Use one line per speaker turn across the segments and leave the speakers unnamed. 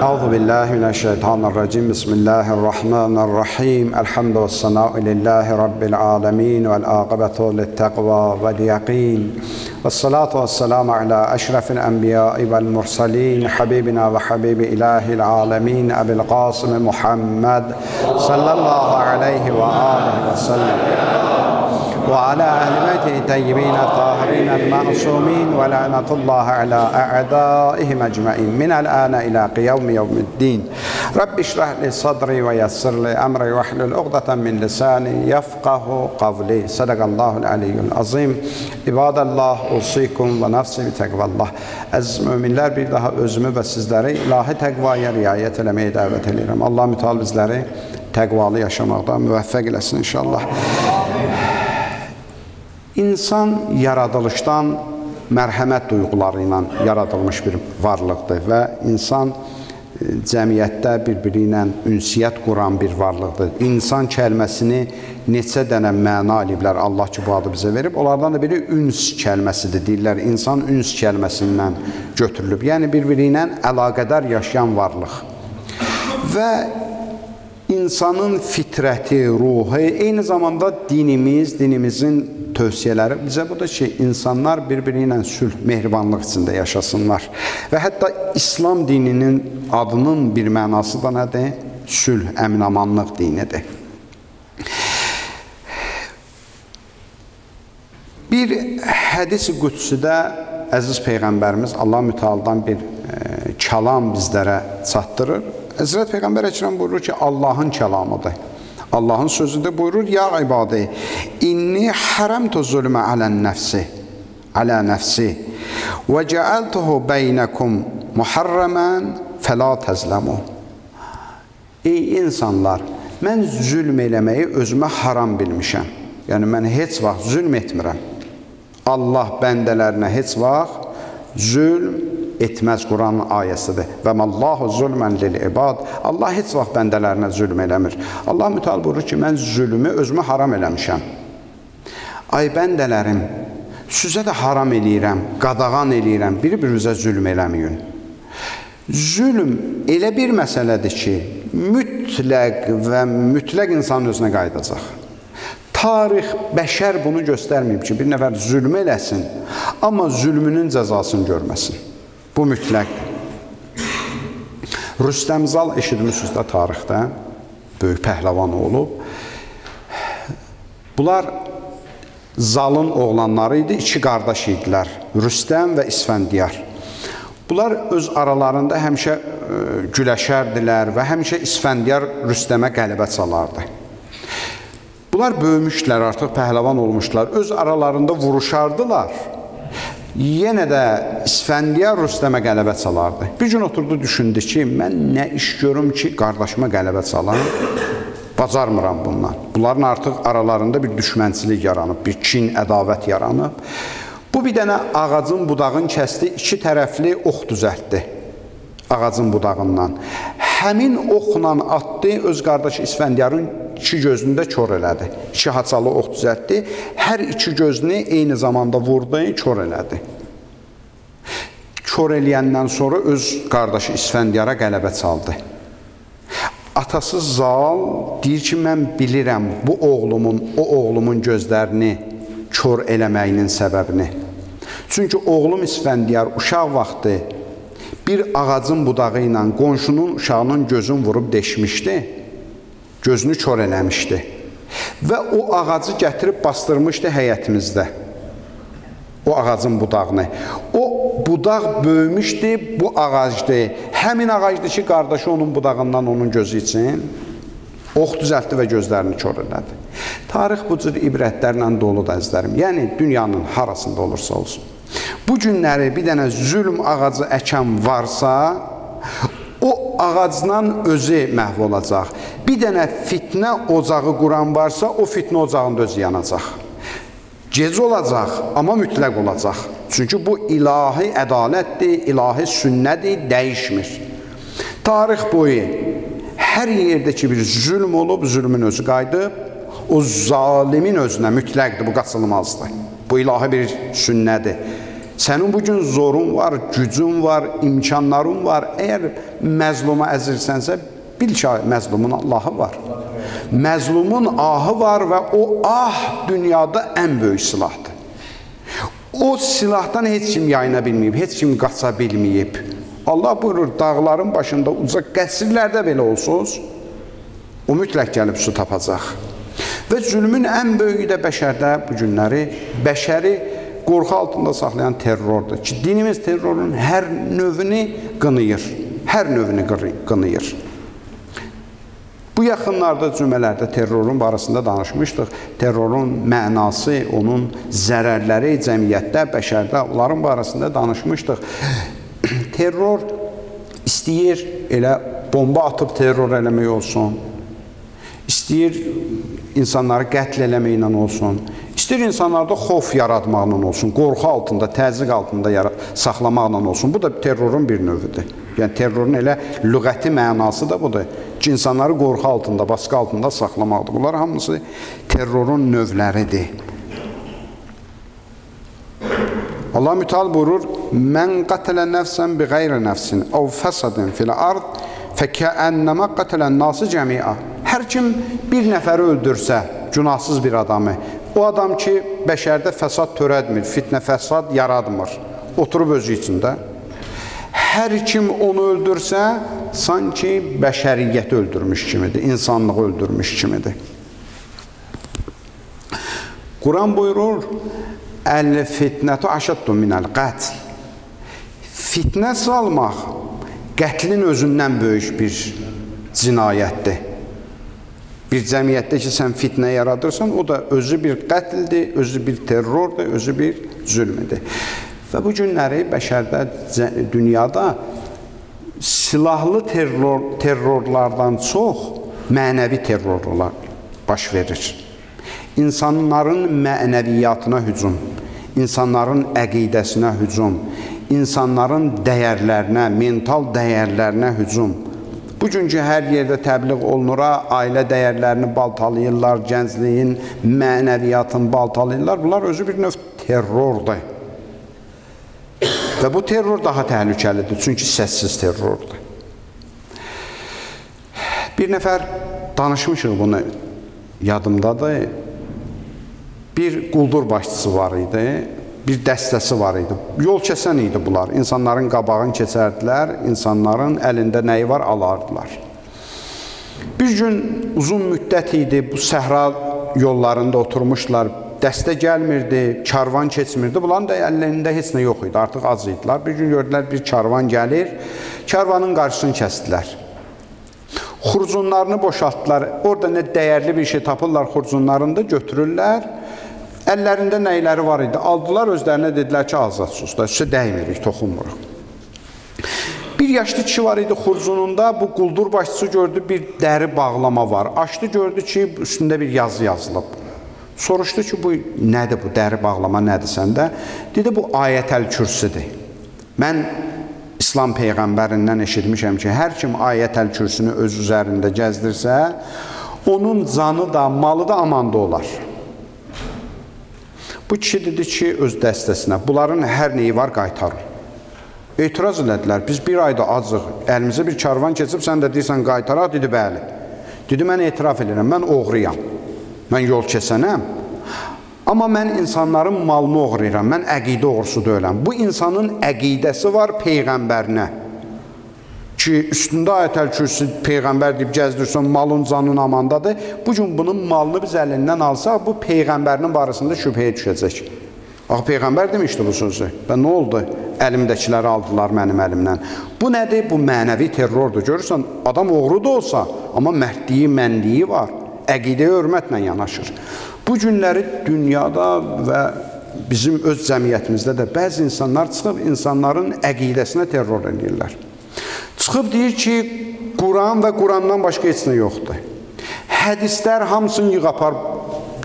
Euzu billahi mineşşeytanirracim. Bismillahirrahmanirrahim. Elhamdü ve senâ'u lillahi rabbil âlemin ve'l âkıbetu litteqvâ ve'l yakîn. Vessalatu vesselâmu alâ eşrefil enbiyâ'i ve'l mursalîn. Habibina ve habibi ilâhil âlemin. Ebu'l Qâsim Muhammed sallallahu aleyhi ve âlihi ve sellem. وعلى أهل بيته الطيبين الطاهرين المعصومين ولعنة الله على أعدائهم أجمعين من الآن إلى قيام يوم الدين رب اشرح لي صدري ويسر لي أمري واحلل عقدة من لساني يفقه قولي صدق الله العلي العظيم عباد الله أوصيكم ونفسي بتقوى الله Əziz müminlər, bir daha özümü və sizləri ilahi təqvaya riayət eləməyə dəvət edirəm. Allah mütəal bizləri təqvalı yaşamaqda müvəffəq eləsin inşallah. İnsan yaradılışdan mərhəmət duyğuları ilə yaradılmış bir varlıqdır və insan cəmiyyətdə bir-biri ilə ünsiyyət quran bir varlıqdır. İnsan kəlməsini neçə dənə məna aliblər, Allah ki, bu adı bizə verib. Onlardan da biri üns kəlməsidir, deyirlər. İnsan üns kəlməsindən götürülüb. Yəni, bir-biri ilə əlaqədar yaşayan varlıq. Və insanın fitrəti, ruhu, eyni zamanda dinimizin tövsiyələri bizə budur ki, insanlar bir-biri ilə sülh, mehribanlıq içində yaşasınlar. Və hətta İslam dininin adının bir mənası da nədir? Sülh, əmin-amanlıq dinidir. Bir hədis-i qüdsüdə əziz Peyğəmbərimiz Allah mütealdan bir kəlam bizlərə çatdırır. Həzrət Peyğəmbər Əkrəm buyurur ki, Allahın kəlamıdır. Allahın sözündə buyurur, ya ibadi, inni haramtu zulmə alə nəfsi və cəəltuhu beynəkum muharramən fəla təzləmu. Ey insanlar, mən zülm eləməyi özümə haram bilmişəm. Yəni, mən heç vaxt zülm etmirəm. Allah bəndələrinə heç vaxt zülm etməz Quranın ayəsidir. Və məllahu zulmən lil-ibad. Allah heç vaxt bəndələrinə zülm eləmir. Allah mütəal buyurur ki, mən zülmü özümə haram eləmişəm. Ay bəndələrim, sizə də haram eləyirəm, qadağan eləyirəm, bir-birinizə zülm eləməyin. Zülm elə bir məsələdir ki, mütləq insanın özünə qayıdacaq. Tarix, bəşər bunu göstərməyib ki, bir nəfər zülm eləsin, amma zülmünün cəzasını görməsin. Bu mütləqdir. Rüstəm Zal eşitmişsiniz də tarixdə, böyük pəhləvan olub. Bunlar Zalın oğlanları idi, iki qardaş idilər, Rüstəm və İsfəndiyar. Bunlar öz aralarında həmişə güləşərdilər və həmişə İsfəndiyar Rüstəmə qələbə çalardı. Bunlar böyümüşdülər, artıq pəhləvan olmuşdular, öz aralarında vuruşardılar. Yenə də İsfəndiyar Rüstəmə qələbə çalardı. Bir gün oturdu, düşündü ki, mən nə iş görüm ki, qardaşıma qələbə çalam, bacarmıram bundan. Bunların artıq aralarında bir düşmənçilik yaranıb, bir kin, ədavət yaranıb. Bu bir dənə ağacın budağını kəsdi, iki tərəfli ox düzəltdi ağacın budağından. Həmin oxla atdı, öz qardaşı İsfəndiyarın iki gözünü də kör elədi. İki haçalı ox düzəltdi, hər iki gözünü eyni zamanda vurdu, kör elədi. Kör eləyəndən sonra öz qardaşı İsfəndiyara qələbə çaldı. Atası Zal deyir ki, mən bilirəm bu oğlumun gözlərini kör eləməyinin səbəbini. Çünki oğlum İsfəndiyar uşaq vaxtı bir ağacın budağı ilə qonşunun uşağının gözünü vurub deşmişdi, gözünü kör eləmişdi və o ağacı gətirib bastırmışdı həyətimizdə, o ağacın budağını. O budaq böyümüşdü, bu ağacdı. Həmin ağacdı ki, qardaşı onun budağından onun gözü üçün ox düzəltdi və gözlərini kör elədi. Tarix bu cür ibrətlərlə doludur əzizlərim. Yəni, dünyanın harasında olursa olsun. Bu günləri bir dənə zülm ağacı əkən varsa, o ağacdan özü məhv olacaq. Bir dənə fitnə ocağı quran varsa, o fitnə ocağında özü yanacaq. Gec olacaq, amma mütləq olacaq. Çünki bu ilahi ədalətdir, ilahi sünnədir, dəyişmir. Tarix boyu hər yerdə ki, bir zülm olub, zülmün özü qayıdıb, o zalimin özünə mütləqdir, bu qaçılmazdır. Bu ilahi bir sünnədir. Sənin bugün zorun var, gücün var, imkanların var. Əgər məzluma əzirsənsə, bil ki, məzlumun Allahı var. Məzlumun ahı var və o ah dünyada ən böyük silahdır. O silahdan heç kim yayına bilməyib, heç kim qaça bilməyib. Allah buyurur, dağların başında, uca qəsrlərdə belə olsunuz, o mütləq gəlib su tapacaq. Və zülmün ən böyüyü də bəşərdə bu günləri, bəşəri qorxu altında saxlayan terrordur ki, dinimiz terrorun hər növünü qınıyır, hər növünü qınıyır. Bu yaxınlarda cümlələrdə terrorun barəsində danışmışdıq. Terrorun mənası, onun zərərləri cəmiyyətdə, bəşərdə, onların barəsində danışmışdıq. Terror istəyir elə bomba atıb terror eləmək olsun, istəyir insanları qətl eləməklə olsun, istəyir insanlarda xof yaratmaqla olsun, qorxu altında, təzyiq altında saxlamaqla olsun. Bu da terrorun bir növüdür. Yəni, terrorun elə lüğəti mənası da budur ki, insanları qorxu altında, baskı altında saxlamaqdır. Bunlar hamısı terrorun növləridir. Allah müteal buyurur, mən qətələ nəfsən bi qeyri nəfsin, əv fəsadin fil ard, fəkəənnəmə qətələn nası cəmiə. Hər kim bir nəfəri öldürsə, günahsız bir adamı, o adam ki, bəşərdə fəsad törədmir, fitnə fəsad yaradmır, oturub özü içində. Hər kim onu öldürsə, sanki bəşəriyyəti öldürmüş kimidir, insanlığı öldürmüş kimidir. Quran buyurur, əl-fitnətü aşaddu minəl qətl. Fitnə salmaq qətlin özündən böyük bir cinayətdir. Bir cəmiyyətdə ki, sən fitnə yaradırsan, o da özü bir qətldir, özü bir terrordur, özü bir zülmüdür. Və bu günləri bəşərdə, dünyada silahlı terrorlardan çox mənəvi terrorlar baş verir. İnsanların mənəviyyatına hücum, insanların əqidəsinə hücum, insanların dəyərlərinə, mental dəyərlərinə hücum. Bugünkü hər yerdə təbliğ olunur, ailə dəyərlərini baltalayırlar, gəncliyin, mənəviyyatını baltalayırlar. Bunlar özü bir növ terrordur. Və bu terror daha təhlükəlidir, çünki səssiz terrordur. Bir nəfər danışmışıq bunu, yadımdadır. Bir quldur başçısı var idi, bir dəstəsi var idi. Yol kəsən idi bunlar. İnsanların qabağını keçərdilər, insanların əlində nəyi var, alardılar. Bir gün uzun müddət idi, bu səhra yollarında oturmuşlar, dəstə gəlmirdi, karvan keçmirdi. Bunların da əllərində heç nə yox idi, artıq az idilər. Bir gün gördülər, bir karvan gəlir, karvanın qarşısını kəsdilər. Xurcunlarını boşaltdılar, orada nə dəyərli bir şey tapırlar xurcunlarında, götürürlər. Əllərində nəyləri var idi, aldılar, özlərinə dedilər ki, azadsız da, sizə dəymirik, toxunmuruq. Bir yaşlı kişi var idi xurcununda, bu quldur başçısı gördü, bir dəri bağlama var. Açdı, gördü ki, üstündə bir yazı yazılıb. Soruşdu ki, bu nədir, bu dəri bağlama nədir səndə? Dedi, bu Ayətəl Kürsüdür. Mən İslam Peyğəmbərindən eşitmişəm ki, hər kim Ayətəl Kürsünü öz üzərində gəzdirsə, onun canı da, malı da amanda olar. Bu kişi dedi ki, öz dəstəsinə, bunların hər neyi var, qaytarın. Etiraz elədilər, biz bir ayda acıq, əlimizə bir karvan keçib, sən də deyirsən, qaytaraq, dedi, bəli. Dedi, mən etiraf edirəm, mən oğruyam. Mən yol kəsənəm, amma mən insanların malını oğrayıram, mən əqidə oğrusu deyiləm. Bu insanın əqidəsi var Peyğəmbərinə ki, üstündə Ayətəl Kürsü Peyğəmbər deyib gəzdirsən, malın canın amandadır. Bugün bunun malını biz əlindən alsaq, bu Peyğəmbərinin barəsində şübhəyə düşəcək. Axı, Peyğəmbər demişdi bu sözü. Və nə oldu? Əlimdəkiləri aldılar mənim əlimdən. Bu nədir? Bu mənəvi terrordur. Görürsən, adam oğru da olsa, amma mərdliyi, mənliyi var. Əqidəyə hörmətlə yanaşır. Bu günləri dünyada və bizim öz cəmiyyətimizdə də bəzi insanlar çıxıb insanların əqidəsinə terror edirlər. Çıxıb deyir ki, Quran və Qurandan başqa heç nə yoxdur. Hədislər hamısını yığ apar,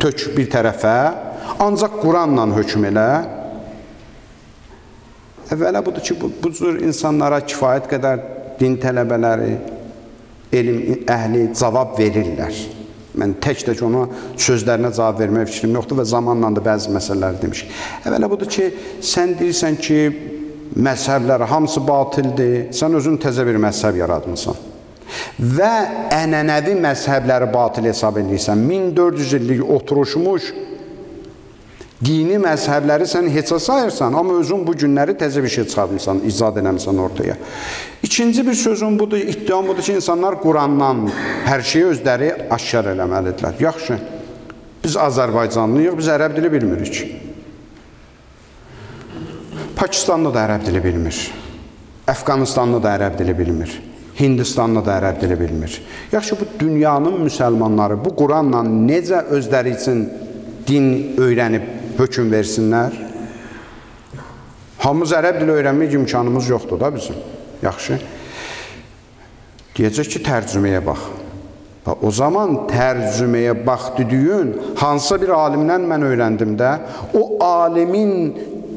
tök bir tərəfə, ancaq Quranla hökm elə. Əvvəla budur ki, bu cür insanlara kifayət qədər din tələbələri, elm əhli cavab verirlər. Mən tək ona sözlərinə cavab vermək fikrim yoxdur və zamanla da bəzi məsələləri demişik. Əvvəla budur ki, sən deyirsən ki, məzhəblər hamısı batildir, sən özün təzə bir məzhəb yaratmısan və ənənəvi məzhəbləri batil hesab edirsən. 1400 illik oturuşmuş dini məzhəbləri sən heçə sayırsan, amma özün bu günləri təzə bir şey çıxartmışsan, icad eləmişsən ortaya. İkinci bir sözüm budur, iddiam budur ki, insanlar Qurandan hər şeyi özləri aşkar eləməlidirlər. Yaxşı, biz Azərbaycanlıyıq, biz ərəb dili bilmirik. Pakistanlı da ərəb dili bilmir. Əfqanistanlı da ərəb dili bilmir. Hindistanlı da ərəb dili bilmir. Yaxşı, bu dünyanın müsəlmanları bu Quranla necə özləri üçün din öyrənib hökm versinlər? Hamımız ərəb dili öyrənmək imkanımız yoxdur da bizim. Yaxşı. Deyəcək ki, tərcüməyə bax. O zaman tərcüməyə bax dediyin hansısa bir alimdən mən öyrəndim də, o alimin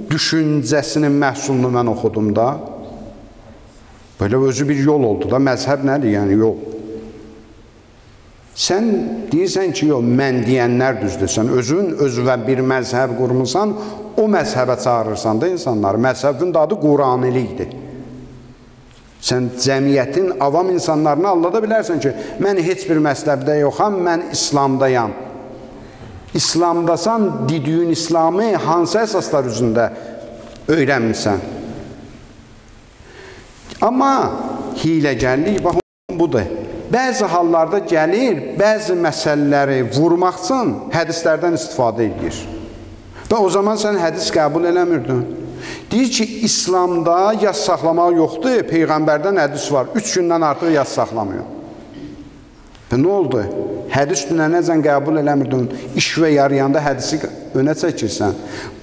düşüncəsinin məhsulunu mən oxudum da. Böyle özü bir yol oldu da, məzhəb nədir? Yəni yol. Sən deyirsən ki, yox, mən deyənlər düzdür. Sən özünə bir məzhəb qurmusan, o məzhəbə çağırırsan da insanları. Məzhəbin adı Quranilikdir. Sən cəmiyyətin, avam insanlarını anlada bilərsən ki, mən heç bir məzhəbdə yoxam, mən İslamdayam. İslamdasan, dediyin İslamı hansı əsaslar üzrində öyrənmirsən? Amma hiləgərlik, bax, budur. Bəzi hallarda gəlir, bəzi məsələləri vurmaq üçün hədislərdən istifadə edir. Və o zaman sən hədis qəbul eləmirdin. Deyir ki, İslamda yas saxlamaq yoxdur, Peyğəmbərdən hədis var. 3 gündən artıq yas saxlamıyor. Və nə oldu? Hədis üstünə necə qəbul eləmirdin? İş və yarayanda hədisi önə çəkirsən.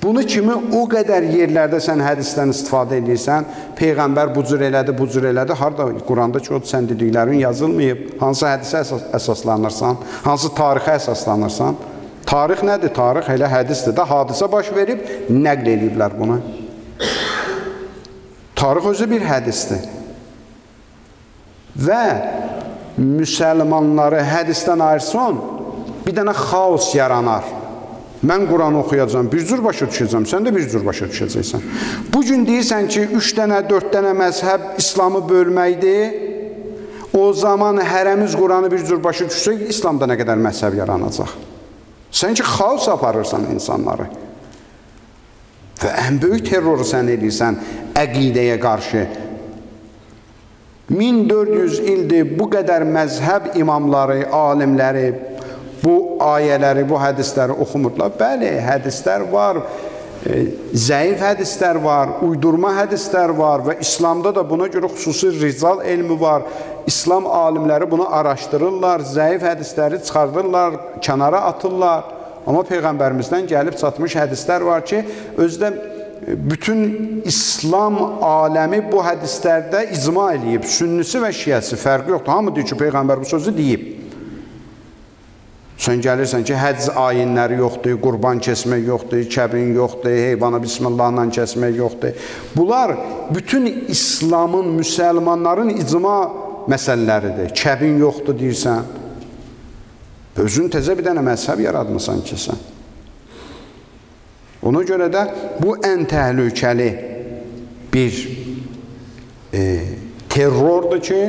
Bunu kimi o qədər yerlərdə sən hədisdən istifadə edirsən, Peyğəmbər bu cür elədi, bu cür elədi. Harada Quranda ki, o sən dediklərin yazılmayıb. Hansı hədisə əsaslanırsan, hansı tarixə əsaslanırsan. Tarix nədir? Tarix elə hədisdir də, hadisə baş verib, nəql ediblər bunu. Tarix özü bir hədisdir. Və müsəlmanları hədisdən ayırsan, bir dənə xaos yaranar. Mən Quranı oxuyacağım, bir cür başa düşəcəm, sən də bir cür başa düşəcəksən. Bugün deyirsən ki, 3 dənə, 4 dənə məzhəb İslamı bölməkdir. O zaman hərəmiz Quranı bir cür başa düşsək, İslamda nə qədər məzhəb yaranacaq? Sən ki, xaos aparırsan insanları. Və ən böyük terroru sən edirsən əqidəyə qarşı. 1400 ildir bu qədər məzhəb imamları, alimləri bu ayələri, bu hədisləri oxumurdular. Bəli, hədislər var, zəif hədislər var, uydurma hədislər var və İslamda da buna görə xüsusi rical elmi var. İslam alimləri bunu araşdırırlar, zəif hədisləri çıxardırlar, kənara atırlar. Amma Peyğəmbərimizdən gəlib çatmış hədislər var ki, özdə bütün İslam aləmi bu hədislərdə icma eləyib. Sünnisi və şiəsi fərqi yoxdur. Hamı deyir ki, Peyğəmbər bu sözü deyib. Sən gəlirsən ki, həcc ayinləri yoxdur, qurban kəsmək yoxdur, kəbin yoxdur, heyvana bismillahla kəsmək yoxdur. Bunlar bütün İslamın, müsəlmanların icma məsələləridir. Kəbin yoxdur deyirsən. Özün təzə bir dənə məzhəb yaratmısan ki sən. Ona görə də bu ən təhlükəli bir terrordur ki,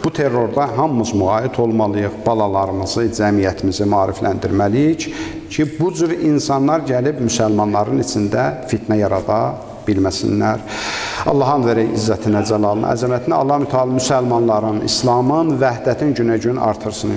bu terrorda hamımız müğayət olmalıyıq, balalarımızı, cəmiyyətimizi maarifləndirməliyik ki, bu cür insanlar gəlib müsəlmanların içində fitnə yarada bilməsinlər. Allahın verək izzətinə, cəlalına, əzəmətinə, Allah mütəal müsəlmanların, İslamın, vəhdətin günə-gün artırsın.